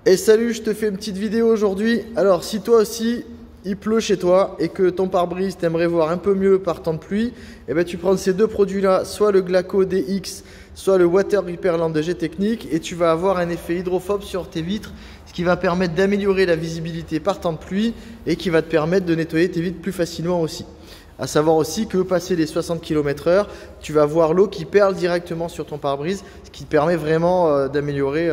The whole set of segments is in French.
Et salut, je te fais une petite vidéo aujourd'hui. Alors si toi aussi il pleut chez toi et que ton pare-brise t'aimerais voir un peu mieux par temps de pluie, eh ben, tu prends ces deux produits là, soit le Glaco DX, soit le Water Repellent de G-Technique, et tu vas avoir un effet hydrophobe sur tes vitres, ce qui va permettre d'améliorer la visibilité par temps de pluie et qui va te permettre de nettoyer tes vitres plus facilement aussi. À savoir aussi que passé les 60 km/h, tu vas voir l'eau qui perle directement sur ton pare-brise, ce qui te permet vraiment d'améliorer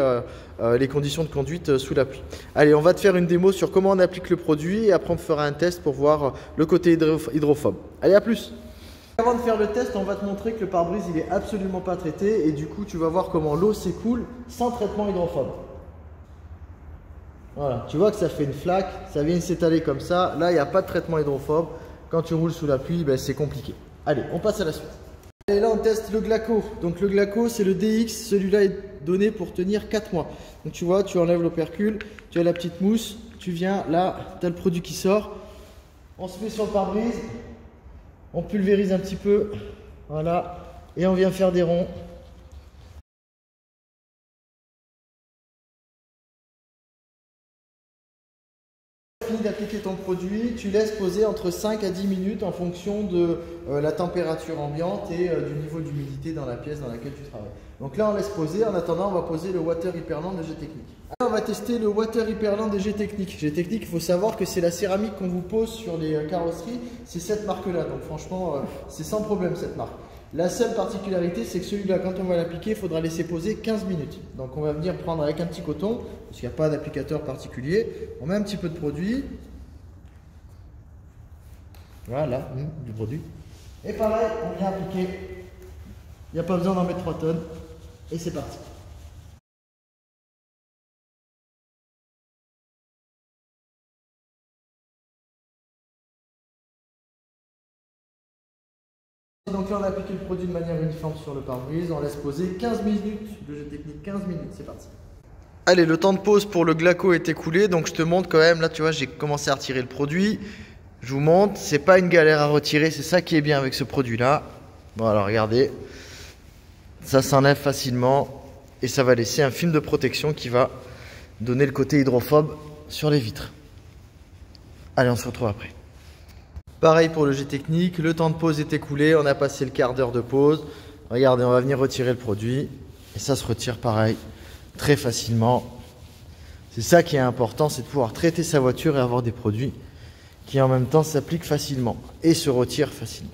les conditions de conduite sous la pluie. Allez, on va te faire une démo sur comment on applique le produit et après on fera un test pour voir le côté hydrophobe. Allez, à plus! Avant de faire le test, on va te montrer que le pare-brise il est absolument pas traité et du coup tu vas voir comment l'eau s'écoule sans traitement hydrophobe. Voilà, tu vois que ça fait une flaque, ça vient s'étaler comme ça. Là, il n'y a pas de traitement hydrophobe. Quand tu roules sous la pluie, ben, c'est compliqué. Allez, on passe à la suite. Et là, on teste le Glaco. Donc le Glaco, c'est le DX. Celui-là est donné pour tenir 4 mois. Donc tu vois, tu enlèves l'opercule, tu as la petite mousse, tu viens, là, tu as le produit qui sort. On se met sur le pare-brise, on pulvérise un petit peu, voilà, et on vient faire des ronds. D'appliquer ton produit, tu laisses poser entre 5 à 10 minutes en fonction de la température ambiante et du niveau d'humidité dans la pièce dans laquelle tu travailles. Donc là on laisse poser, en attendant on va poser le Water Repellent de G-Technique. Là on va tester le Water Repellent de G-Technique. G-Technique, il faut savoir que c'est la céramique qu'on vous pose sur les carrosseries, c'est cette marque là, donc franchement c'est sans problème cette marque. La seule particularité, c'est que celui-là, quand on va l'appliquer, il faudra laisser poser 15 minutes. Donc on va venir prendre avec un petit coton, parce qu'il n'y a pas d'applicateur particulier. On met un petit peu de produit. Voilà, du produit. Et pareil, on vient appliquer. Il n'y a pas besoin d'en mettre 3 tonnes. Et c'est parti. Donc là on a appliqué le produit de manière uniforme sur le pare-brise, on laisse poser 15 minutes, le G-Technique 15 minutes, c'est parti. Allez, le temps de pause pour le Glaco est écoulé, donc je te montre quand même, là tu vois j'ai commencé à retirer le produit. Je vous montre, c'est pas une galère à retirer, c'est ça qui est bien avec ce produit là. Voilà, regardez, ça s'enlève facilement et ça va laisser un film de protection qui va donner le côté hydrophobe sur les vitres. Allez, on se retrouve après. Pareil pour le G-Technique, le temps de pause est écoulé, on a passé le quart d'heure de pause. Regardez, on va venir retirer le produit et ça se retire pareil, très facilement. C'est ça qui est important, c'est de pouvoir traiter sa voiture et avoir des produits qui en même temps s'appliquent facilement et se retirent facilement.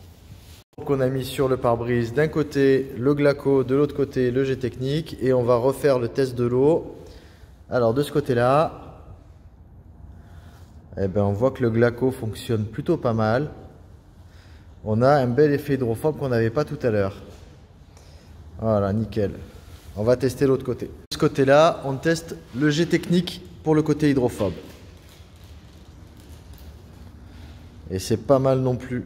Donc on a mis sur le pare-brise d'un côté le Glaco, de l'autre côté le G-Technique et on va refaire le test de l'eau. Alors de ce côté-là, eh ben, on voit que le Glaco fonctionne plutôt pas mal. On a un bel effet hydrophobe qu'on n'avait pas tout à l'heure. Voilà, nickel. On va tester l'autre côté. De ce côté-là, on teste le G-Technique pour le côté hydrophobe. Et c'est pas mal non plus.